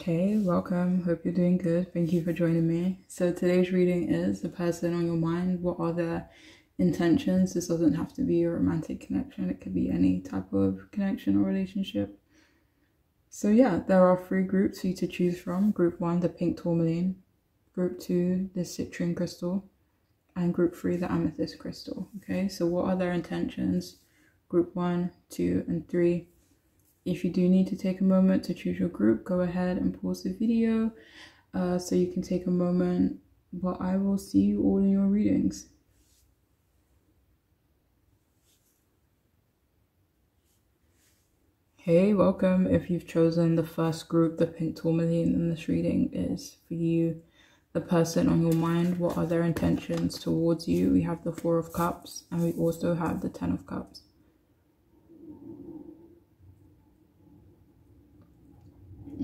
Hey, welcome. Hope you're doing good. Thank you for joining me. So today's reading is the person on your mind. What are their intentions? This doesn't have to be a romantic connection. It could be any type of connection or relationship. So yeah, there are 3 groups for you to choose from. Group 1, the pink tourmaline. Group 2, the citrine crystal. And group 3, the amethyst crystal. Okay, so what are their intentions? Group 1, 2, and 3. If you do need to take a moment to choose your group, go ahead and pause the video so you can take a moment, but I will see you all in your readings. Hey, welcome. If you've chosen the first group, the pink tourmaline, then this reading is for you, the person on your mind. What are their intentions towards you? We have the 4 of Cups and we also have the 10 of Cups.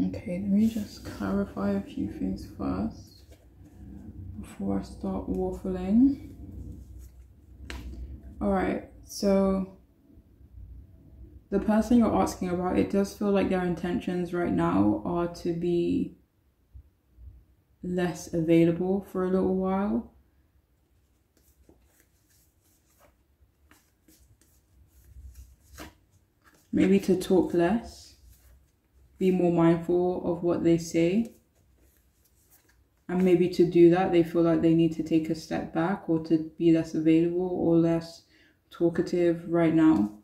Okay, let me just clarify a few things first before I start waffling. Alright, so the person you're asking about, it does feel like their intentions right now are to be less available for a little while. Maybe to talk less. Be more mindful of what they say. And maybe to do that, they feel like they need to take a step back or to be less available or less talkative right now.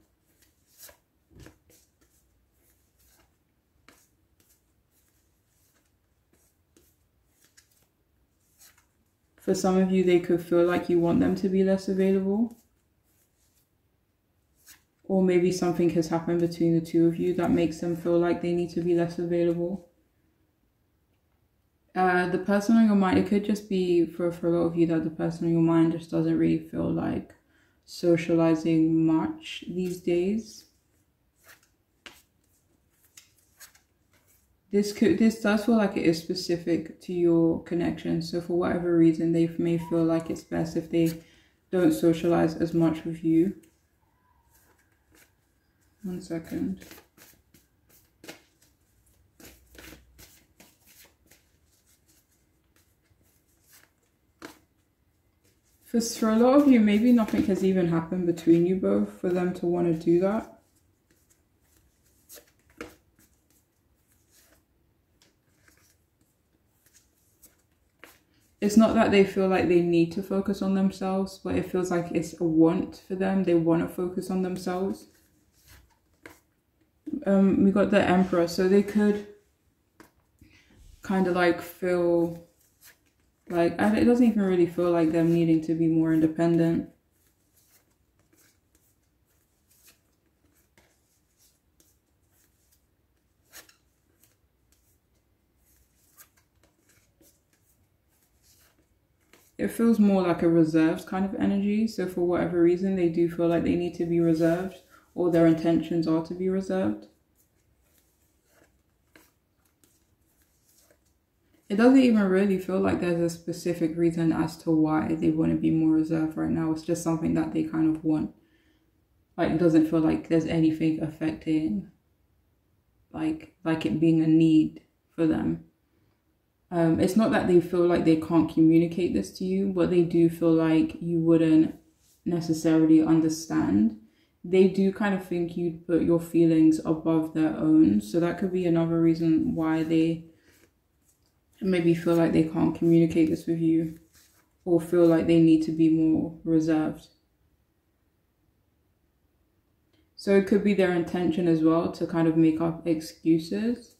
For some of you, they could feel like you want them to be less available. Or maybe something has happened between the 2 of you that makes them feel like they need to be less available. The person on your mind, it could just be for a lot of you that the person on your mind just doesn't really feel like socializing much these days. This does feel like it is specific to your connection. So for whatever reason, they may feel like it's best if they don't socialize as much with you. 1 second. For a lot of you, maybe nothing has even happened between you both for them to want to do that. It's not that they feel like they need to focus on themselves, but it feels like it's a want for them. They want to focus on themselves. We got the Emperor, so they could kind of like feel like, it doesn't even really feel like them needing to be more independent. It feels more like a reserved kind of energy. So for whatever reason, they do feel like they need to be reserved, or their intentions are to be reserved. It doesn't even really feel like there's a specific reason as to why they want to be more reserved right now. It's just something that they kind of want. Like, it doesn't feel like there's anything affecting, like it being a need for them. It's not that they feel like they can't communicate this to you, but they do feel like you wouldn't necessarily understand. They do kind of think you'd put your feelings above their own. So that could be another reason why they maybe feel like they can't communicate this with you, or feel like they need to be more reserved. So it could be their intention as well to kind of make up excuses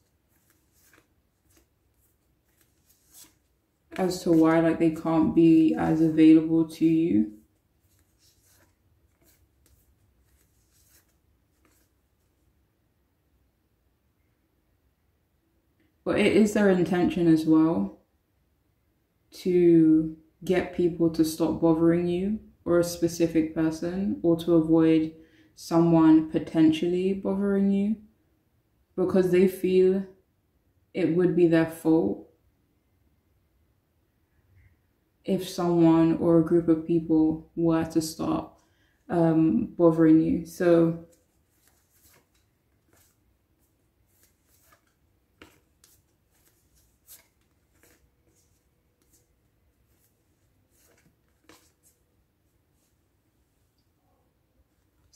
as to why like they can't be as available to you. But it is their intention as well to get people to stop bothering you, or a specific person, or to avoid someone potentially bothering you, because they feel it would be their fault if someone or a group of people were to stop bothering you. So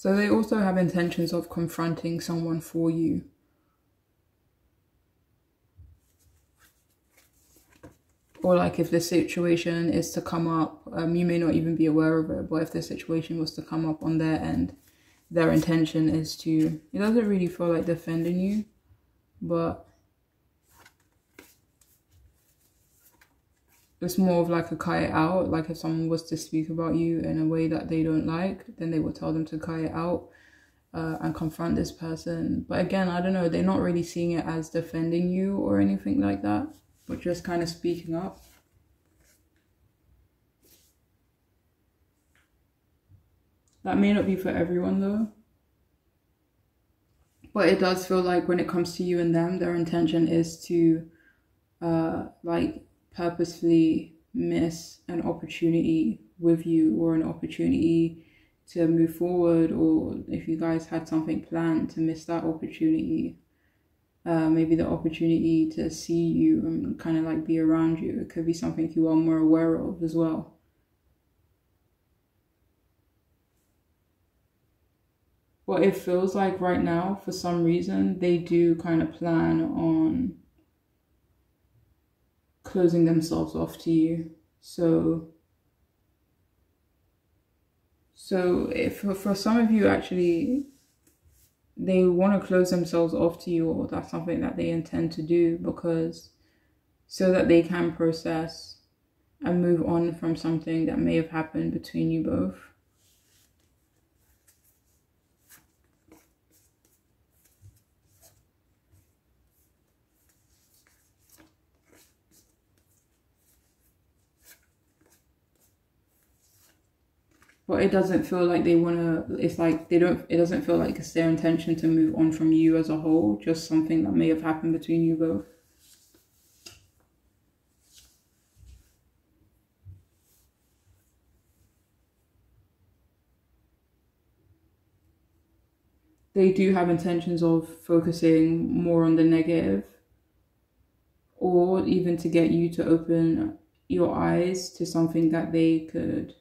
So they also have intentions of confronting someone for you. Or like if the situation is to come up, you may not even be aware of it, but if the situation was to come up on their end, their intention is to, it doesn't really feel like defending you, but it's more of like a cut it out. Like if someone was to speak about you in a way that they don't like, then they would tell them to cut it out and confront this person. But again, I don't know, they're not really seeing it as defending you or anything like that, but just kind of speaking up. That may not be for everyone though. But it does feel like when it comes to you and them, their intention is to like purposefully miss an opportunity with you, or an opportunity to move forward, or if you guys had something planned, to miss that opportunity. Maybe the opportunity to see you and kind of like be around you. It could be something you are more aware of as well. But it feels like right now, for some reason, they do kind of plan on closing themselves off to you. So if for some of you, actually, they want to close themselves off to you, or that's something that they intend to do, because so that they can process and move on from something that may have happened between you both. But it doesn't feel like they want to, it's like they don't, it doesn't feel like it's their intention to move on from you as a whole, just something that may have happened between you both. They do have intentions of focusing more on the negative, or even to get you to open your eyes to something that they could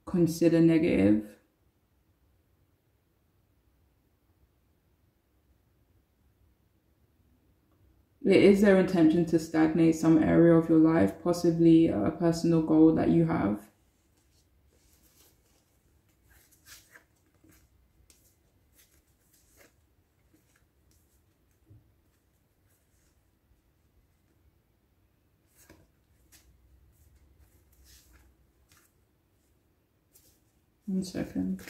consider negative. It is their intention to stagnate some area of your life, possibly a personal goal that you have. One second.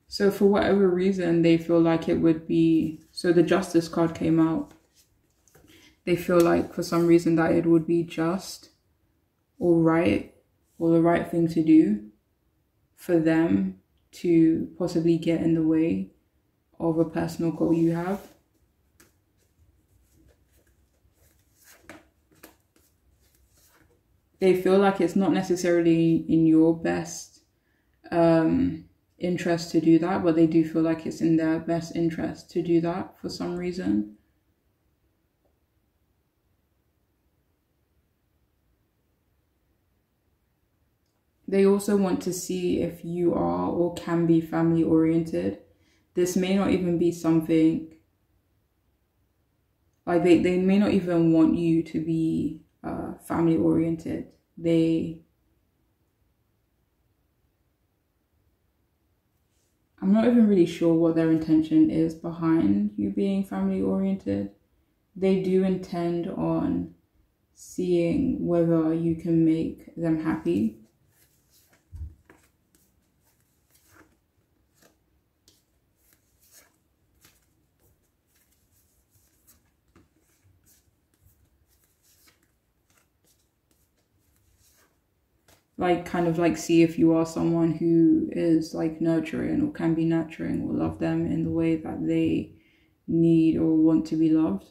So for whatever reason, they feel like it would be, so the Justice card came out. They feel like for some reason that it would be just or right, or the right thing to do for them to possibly get in the way of a personal goal you have. They feel like it's not necessarily in your best interest to do that, but they do feel like it's in their best interest to do that for some reason. They also want to see if you are or can be family oriented. This may not even be something, like they may not even want you to be family oriented. I'm not even really sure what their intention is behind you being family oriented. They do intend on seeing whether you can make them happy. Like kind of like see if you are someone who is like nurturing, or can be nurturing, or love them in the way that they need or want to be loved.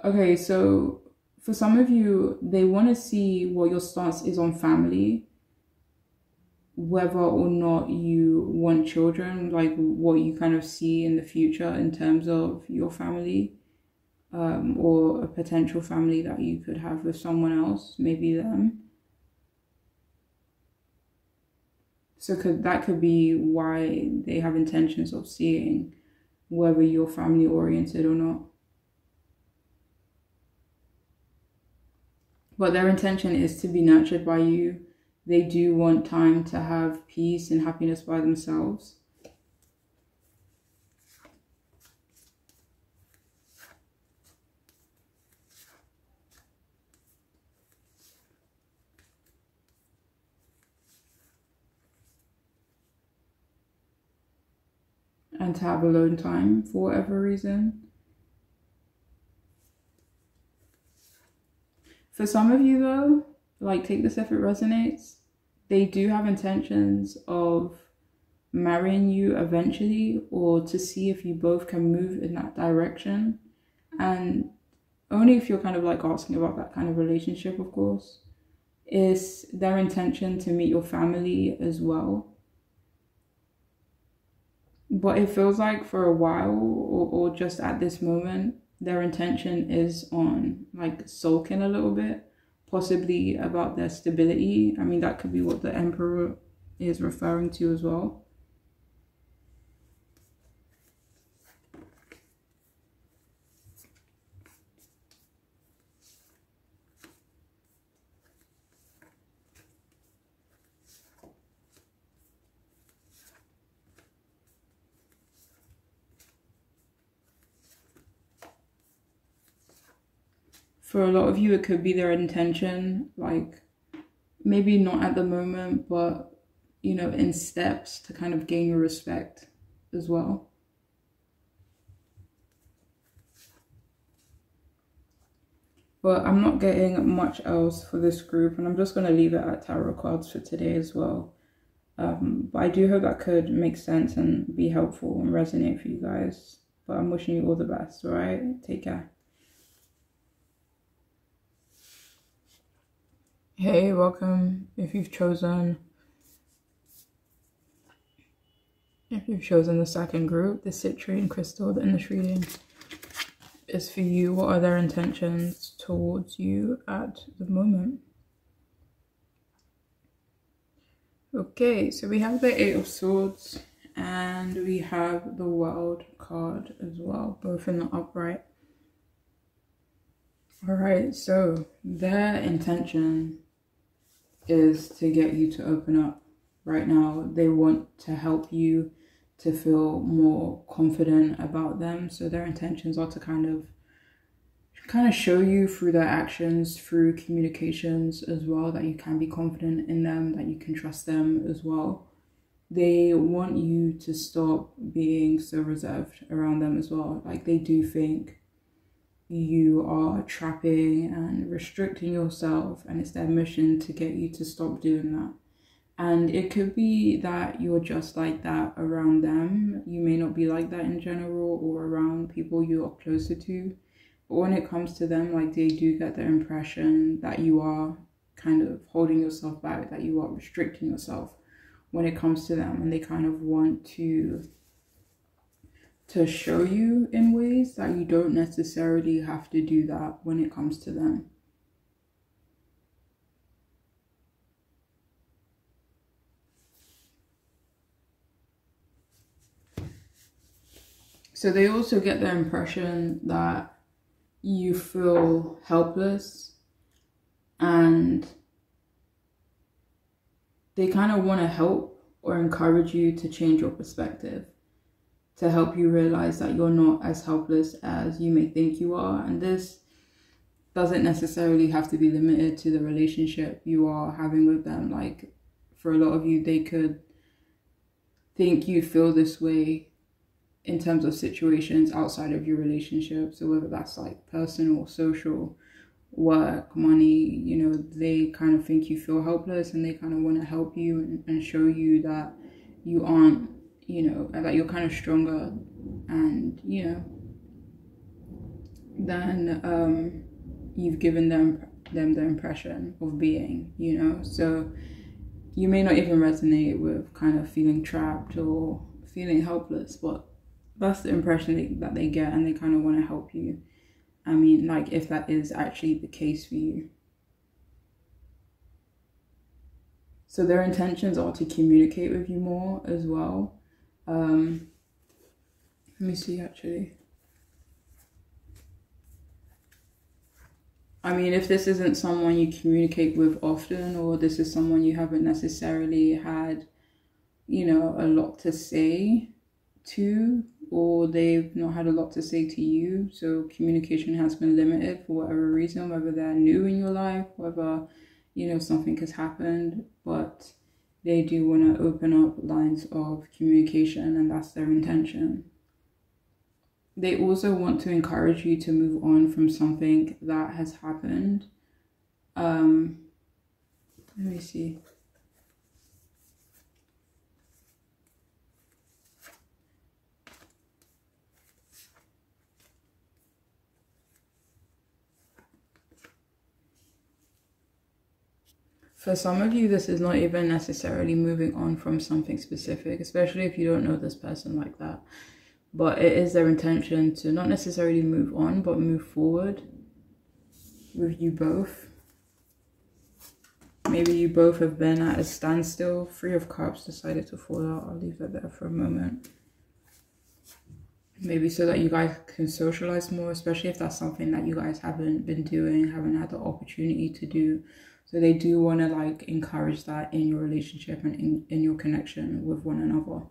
Okay, so for some of you, they want to see what your stance is on family. whether or not you want children, like what you kind of see in the future in terms of your family, or a potential family that you could have with someone else, maybe them. So that could be why they have intentions of seeing whether you're family oriented or not. But their intention is to be nurtured by you. They do want time to have peace and happiness by themselves. And to have alone time for whatever reason. For some of you though, like, take this if it resonates, they do have intentions of marrying you eventually, or to see if you both can move in that direction. And only if you're kind of like asking about that kind of relationship, of course. Is their intention to meet your family as well. But it feels like for a while, or just at this moment, their intention is on like sulking a little bit, possibly about their stability. I mean, that could be what the Emperor is referring to as well. For a lot of you, it could be their intention, like maybe not at the moment, but you know, in steps to kind of gain your respect as well. But I'm not getting much else for this group, and I'm just going to leave it at tarot cards for today as well. But I do hope that could make sense and be helpful and resonate for you guys. But I'm wishing you all the best, all right? Take care. Hey, welcome. If you've chosen the second group, the citrine crystal in this reading is for you. What are their intentions towards you at the moment? Okay, so we have the Eight of Swords and we have the World card as well, both in the upright. All right, so their intention is to get you to open up right now. They want to help you to feel more confident about them. So their intentions are to kind of show you through their actions, through communications as well, that you can be confident in them, that you can trust them as well. They want you to stop being so reserved around them as well. Like, they do think you are trapping and restricting yourself, and it's their mission to get you to stop doing that. And it could be that you're just like that around them. You may not be like that in general or around people you are closer to. But when it comes to them, like, they do get the impression that you are kind of holding yourself back, that you are restricting yourself when it comes to them. And they kind of want to show you in ways that you don't necessarily have to do that when it comes to them. So they also get the impression that you feel helpless, and they kind of want to help or encourage you to change your perspective, to help you realize that you're not as helpless as you may think you are. And this doesn't necessarily have to be limited to the relationship you are having with them. Like, for a lot of you, they could think you feel this way in terms of situations outside of your relationship. So whether that's like personal, social, work, money, you know, they kind of think you feel helpless, and they kind of want to help you and show you that you aren't, you know, that you're kind of stronger, and, you know, then you've given them the impression of being, you know. So you may not even resonate with kind of feeling trapped or feeling helpless, but that's the impression that they get, and they kind of want to help you. I mean, like, if that is actually the case for you. So their intentions are to communicate with you more as well. Let me see, actually. I mean, if this isn't someone you communicate with often, or this is someone you haven't necessarily had, you know, a lot to say to, or they've not had a lot to say to you, so communication has been limited for whatever reason, whether they're new in your life, whether, you know, something has happened, but they do want to open up lines of communication, and that's their intention. They also want to encourage you to move on from something that has happened. Let me see. For some of you, this is not even necessarily moving on from something specific, especially if you don't know this person like that. But it is their intention to not necessarily move on, but move forward with you both. Maybe you both have been at a standstill. 3 of Cups decided to fall out. I'll leave that there for a moment. Maybe so that you guys can socialize more, especially if that's something that you guys haven't been doing, haven't had the opportunity to do. So they do want to like encourage that in your relationship and in your connection with one another.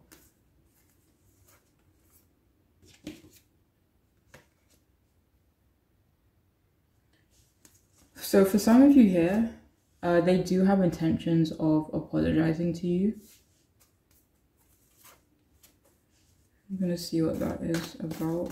So for some of you here, they do have intentions of apologizing to you. I'm going to see what that is about.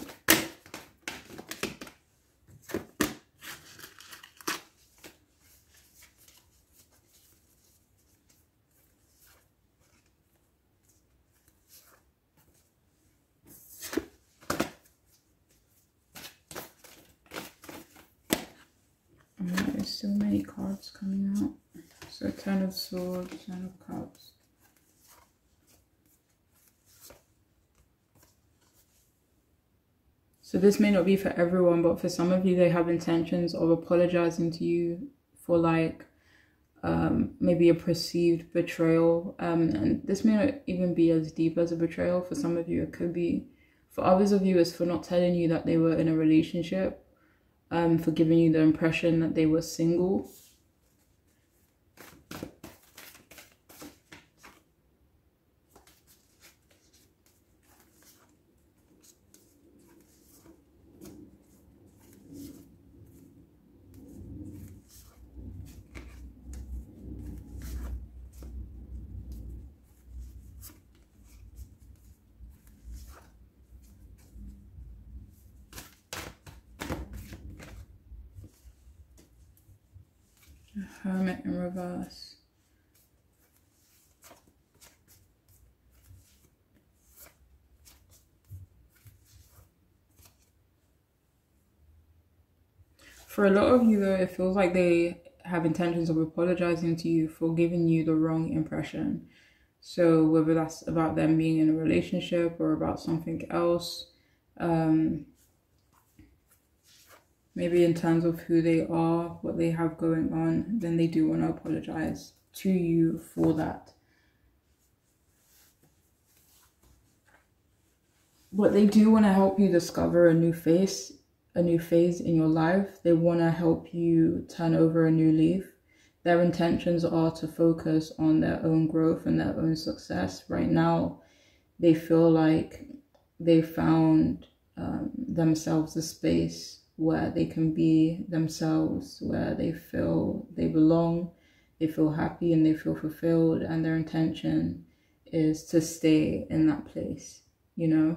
There's so many cards coming out. So 10 of Swords, 10 of Cups. So this may not be for everyone, but for some of you, they have intentions of apologizing to you for like maybe a perceived betrayal. And this may not even be as deep as a betrayal. For some of you, it could be. For others of you, it's for not telling you that they were in a relationship. For giving you the impression that they were single. Hermit in reverse. For a lot of you though, it feels like they have intentions of apologizing to you for giving you the wrong impression. So whether that's about them being in a relationship or about something else, maybe in terms of who they are, what they have going on, then they do want to apologize to you for that. But they do want to help you discover a new phase in your life. They want to help you turn over a new leaf. Their intentions are to focus on their own growth and their own success. Right now, they feel like they found themselves a space where they can be themselves, where they feel they belong, they feel happy and they feel fulfilled, and their intention is to stay in that place, you know.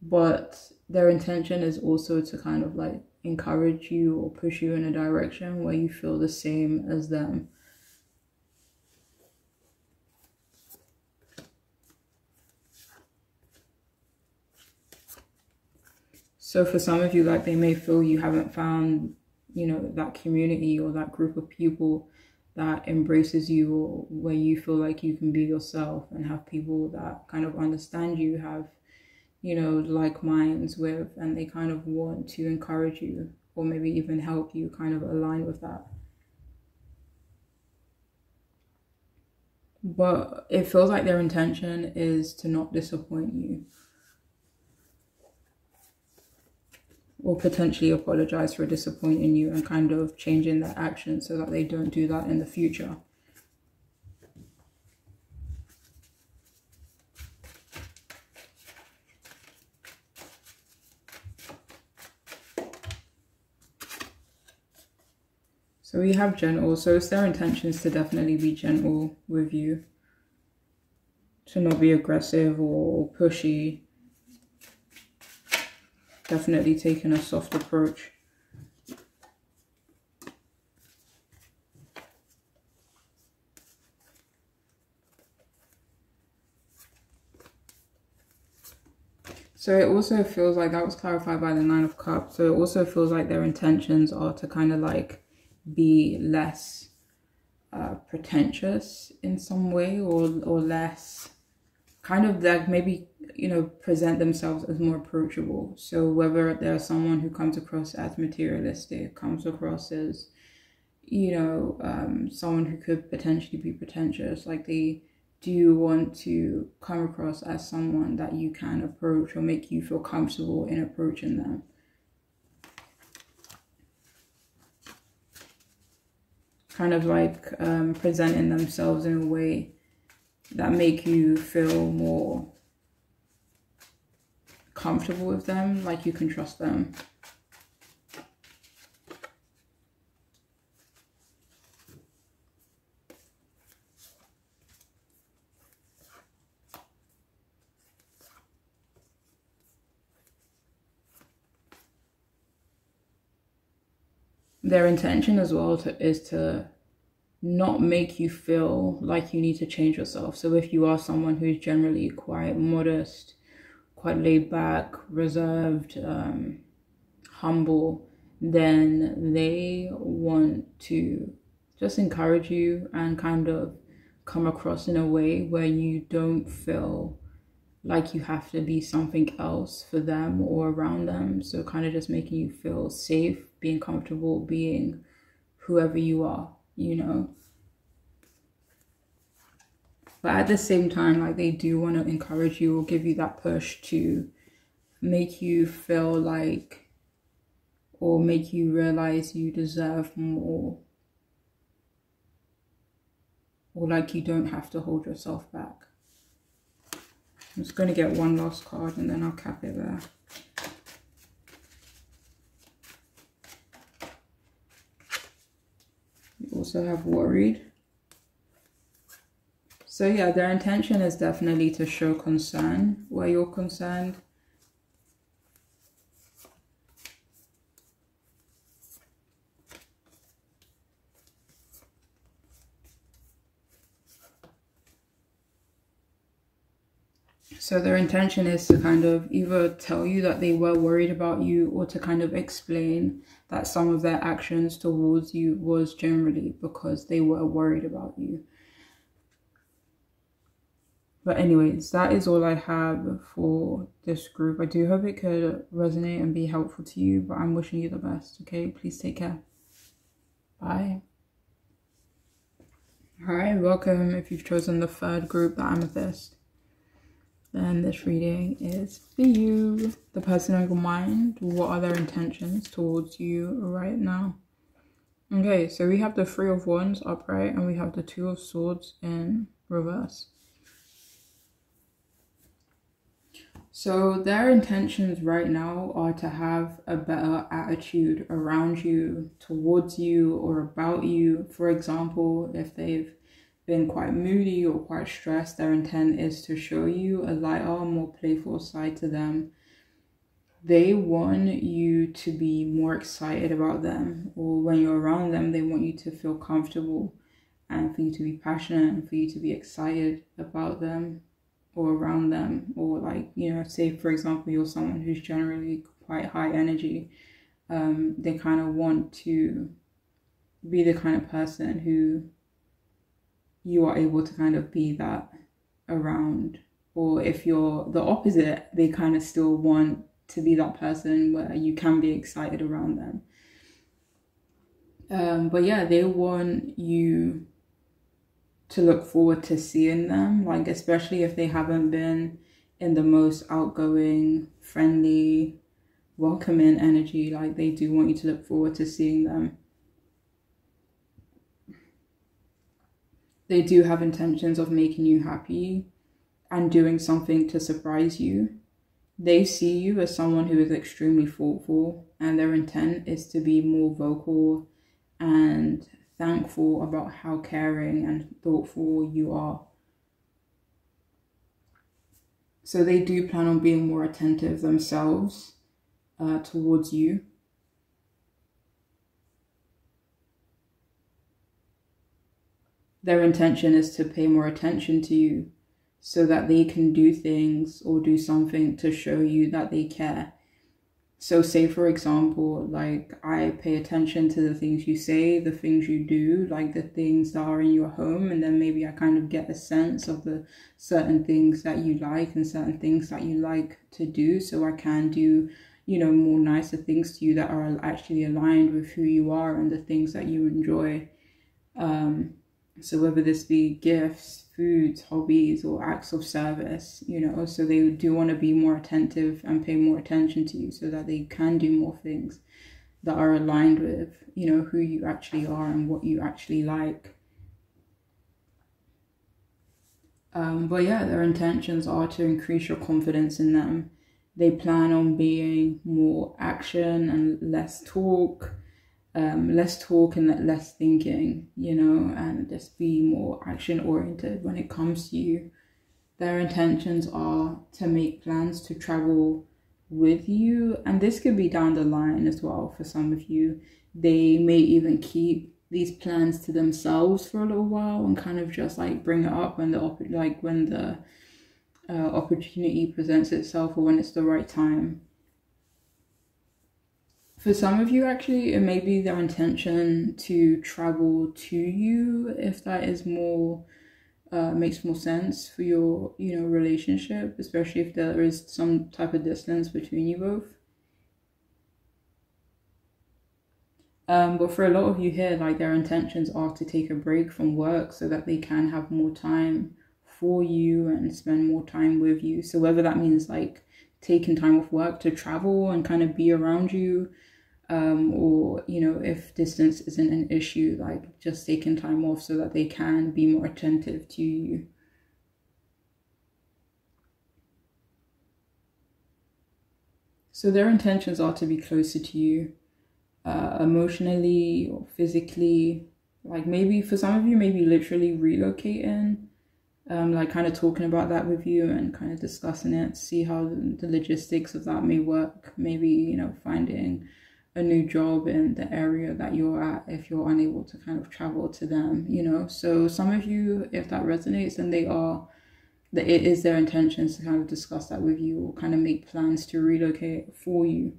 But their intention is also to kind of like encourage you or push you in a direction where you feel the same as them. So for some of you, like, they may feel you haven't found, you know, that community or that group of people that embraces you, or where you feel like you can be yourself and have people that kind of understand you, have, you know, like minds with, and they kind of want to encourage you or maybe even help you kind of align with that. But it feels like their intention is to not disappoint you, or potentially apologize for disappointing you and kind of changing their actions so that they don't do that in the future. So we have gentle. So it's their intentions to definitely be gentle with you, to not be aggressive or pushy. Definitely taking a soft approach. So it also feels like, that was clarified by the Nine of Cups. So it also feels like their intentions are to kind of like be less pretentious in some way, or less kind of like maybe, you know, present themselves as more approachable. So whether there's someone who comes across as materialistic, comes across as, you know, someone who could potentially be pretentious, like they do want to come across as someone that you can approach or make you feel comfortable in approaching them. Kind of like presenting themselves in a way that make you feel more comfortable with them, like you can trust them. Their intention as well is to not make you feel like you need to change yourself. So if you are someone who's generally quite modest, quite laid back, reserved, humble, then they want to just encourage you and kind of come across in a way where you don't feel like you have to be something else for them or around them. So kind of just making you feel safe, being comfortable, being whoever you are, you know. But at the same time, like they do want to encourage you or give you that push to make you feel like, or make you realize you deserve more, or like you don't have to hold yourself back. I'm just going to get one last card and then I'll cap it there. We also have worried. So yeah, their intention is definitely to show concern where you're concerned. So their intention is to kind of either tell you that they were worried about you, or to kind of explain that some of their actions towards you was generally because they were worried about you. But anyways, that is all I have for this group. I do hope it could resonate and be helpful to you, but I'm wishing you the best, okay? Please take care. Bye. Alright, welcome if you've chosen the third group, the Amethyst. Then this reading is for you, the person on your mind. What are their intentions towards you right now? Okay, so we have the Three of Wands upright and we have the Two of Swords in reverse. So their intentions right now are to have a better attitude around you, towards you, or about you. For example, if they've been quite moody or quite stressed, their intent is to show you a lighter, more playful side to them. They want you to be more excited about them, or when you're around them, they want you to feel comfortable and for you to be passionate and for you to be excited about them or around them. Or like, you know, say for example, you're someone who's generally quite high energy. They kind of want to be the kind of person who you are able to kind of be that around. Or if you're the opposite, they kind of still want to be that person where you can be excited around them. But yeah, they want you to look forward to seeing them, like especially if they haven't been in the most outgoing, friendly, welcoming energy. Like they do want you to look forward to seeing them. They do have intentions of making you happy and doing something to surprise you. They see you as someone who is extremely thoughtful, and their intent is to be more vocal and thankful about how caring and thoughtful you are. So they do plan on being more attentive themselves towards you. Their intention is to pay more attention to you so that they can do things or do something to show you that they care. So say, for example, like I pay attention to the things you say, the things you do, like the things that are in your home. And then maybe I kind of get a sense of the certain things that you like and certain things that you like to do. So I can do, more nicer things to you that are actually aligned with who you are and the things that you enjoy. So whether this be gifts, foods, hobbies, or acts of service, so they do want to be more attentive and pay more attention to you so that they can do more things that are aligned with, who you actually are and what you actually like. But yeah, their intentions are to increase your confidence in them. They plan on being more action and less talk. Less talk and less thinking, and just be more action oriented when it comes to you. Their intentions are to make plans to travel with you, and this could be down the line as well for some of you. They may even keep these plans to themselves for a little while and kind of just like bring it up when the opportunity presents itself or when it's the right time. For some of you, actually, it may be their intention to travel to you if that is more, makes more sense for your, relationship, especially if there is some type of distance between you both. But for a lot of you here, like their intentions are to take a break from work so that they can have more time for you and spend more time with you. So whether that means like taking time off work to travel and kind of be around you, or if distance isn't an issue, like just taking time off so that they can be more attentive to you. So their intentions are to be closer to you, emotionally or physically. Like maybe for some of you, maybe literally relocating, like kind of talking about that with you and kind of discussing it, see how the logistics of that may work. Maybe, finding a new job in the area that you're at if you're unable to kind of travel to them, So some of you, if that resonates, then it is their intentions to kind of discuss that with you or kind of make plans to relocate for you.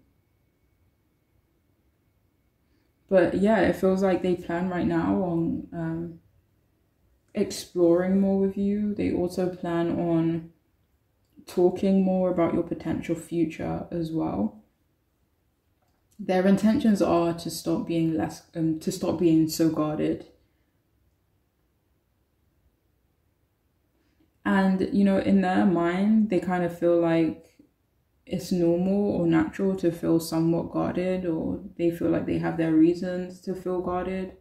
But yeah, it feels like they plan right now on exploring more with you. They also plan on talking more about your potential future as well. Their intentions are to stop being so guarded. And, in their mind, they kind of feel like it's normal or natural to feel somewhat guarded, or they feel like they have their reasons to feel guarded.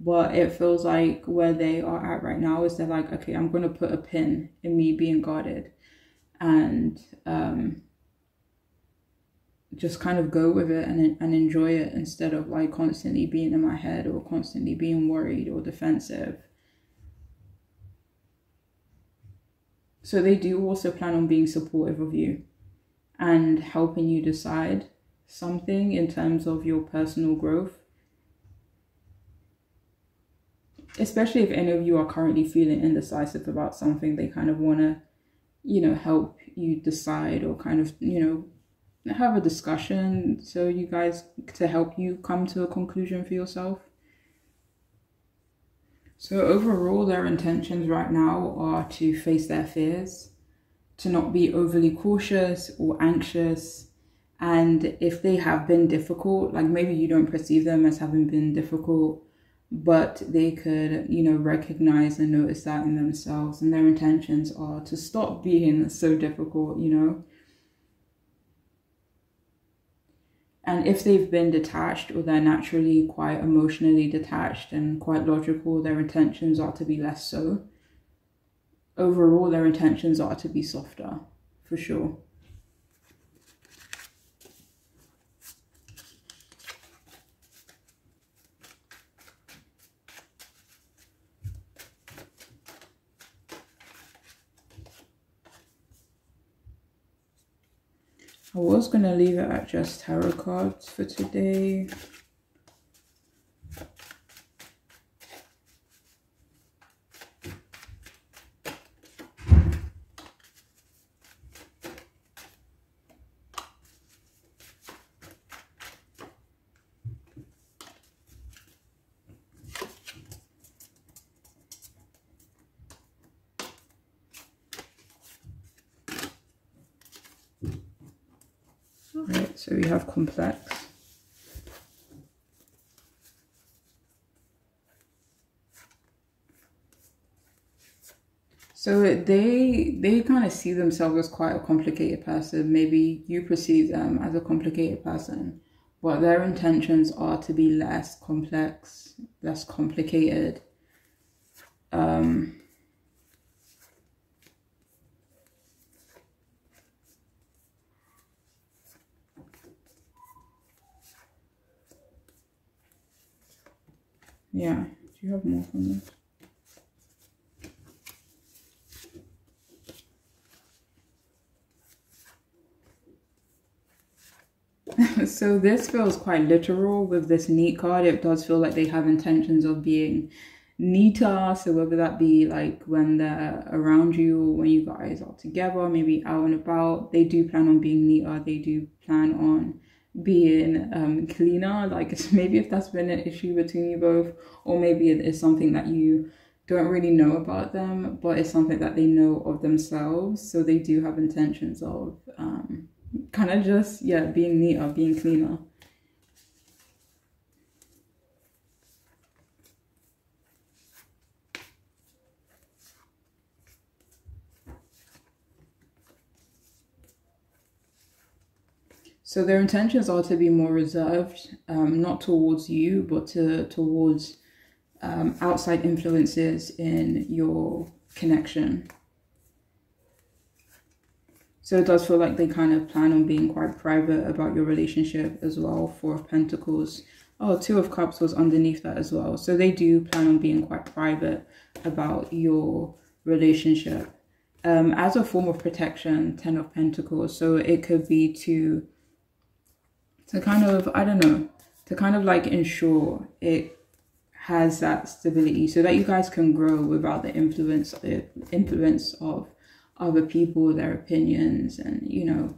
But it feels like where they are at right now is they're like, okay, I'm going to put a pin in me being guarded and just kind of go with it and enjoy it instead of like constantly being in my head or constantly being worried or defensive. So they do also plan on being supportive of you and helping you decide something in terms of your personal growth. Especially if any of you are currently feeling indecisive about something, they kind of want to, help you decide or kind of, have a discussion so you guys to help you come to a conclusion for yourself. So overall, their intentions right now are to face their fears, to not be overly cautious or anxious. And if they have been difficult, like maybe you don't perceive them as having been difficult, but they could, you know, recognize and notice that in themselves, and their intentions are to stop being so difficult, you know. And if they've been detached, or they're naturally quite emotionally detached and quite logical, their intentions are to be less so. Overall, their intentions are to be softer, for sure. I was going to leave it at just tarot cards for today. Right, so we have complex. So they kind of see themselves as quite a complicated person. Maybe you perceive them as a complicated person, but their intentions are to be less complex, less complicated. Yeah, do you have more from this? So this feels quite literal with this neat card. It does feel like they have intentions of being neater. So whether that be like when they're around you or when you guys are together, maybe out and about, they do plan on being neater. They do plan on being cleaner. Like maybe if that's been an issue between you both, or maybe it is something that you don't really know about them, but it's something that they know of themselves. So they do have intentions of kind of just, yeah, being neater, being cleaner. So their intentions are to be more reserved, not towards you, but towards outside influences in your connection. So it does feel like they kind of plan on being quite private about your relationship as well. Four of Pentacles. Oh, Two of Cups was underneath that as well. So they do plan on being quite private about your relationship as a form of protection. 10 of Pentacles. So it could be to kind of, I don't know, to kind of like ensure it has that stability so that you guys can grow without the influence of other people, their opinions, and, you know,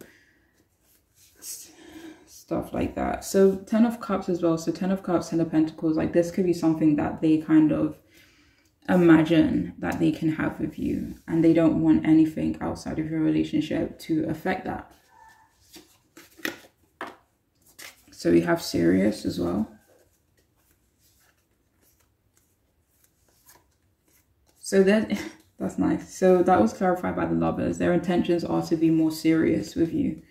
stuff like that. So 10 of Cups as well. So 10 of Cups, 10 of Pentacles, like this could be something that they kind of imagine that they can have with you, and they don't want anything outside of your relationship to affect that. So we have serious as well. So then that's nice. So that was clarified by the Lovers. Their intentions are to be more serious with you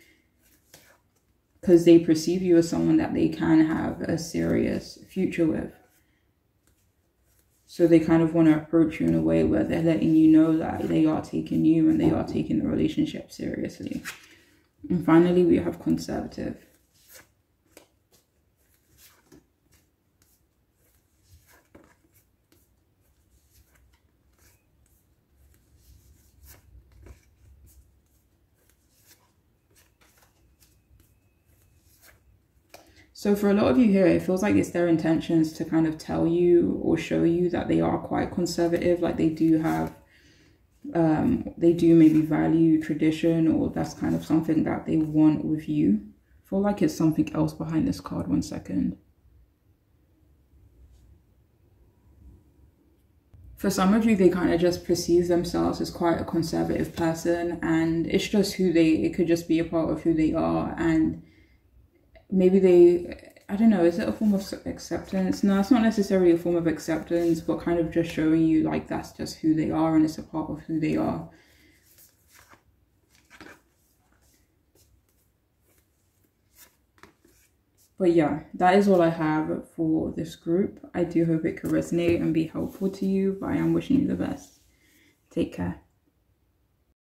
because they perceive you as someone that they can have a serious future with. So they kind of want to approach you in a way where they're letting you know that they are taking you and they are taking the relationship seriously. And finally, we have conservative. So for a lot of you here, it feels like it's their intentions to kind of tell you or show you that they are quite conservative. Like they do have, they do maybe value tradition, or that's kind of something that they want with you. I feel like it's something else behind this card. 1 second. For some of you, they kind of just perceive themselves as quite a conservative person, and it's just it could just be a part of who they are. And maybe I don't know, is it a form of acceptance? No, it's not necessarily a form of acceptance, but kind of just showing you like that's just who they are and it's a part of who they are. But yeah, that is all I have for this group. I do hope it could resonate and be helpful to you, but I am wishing you the best. Take care.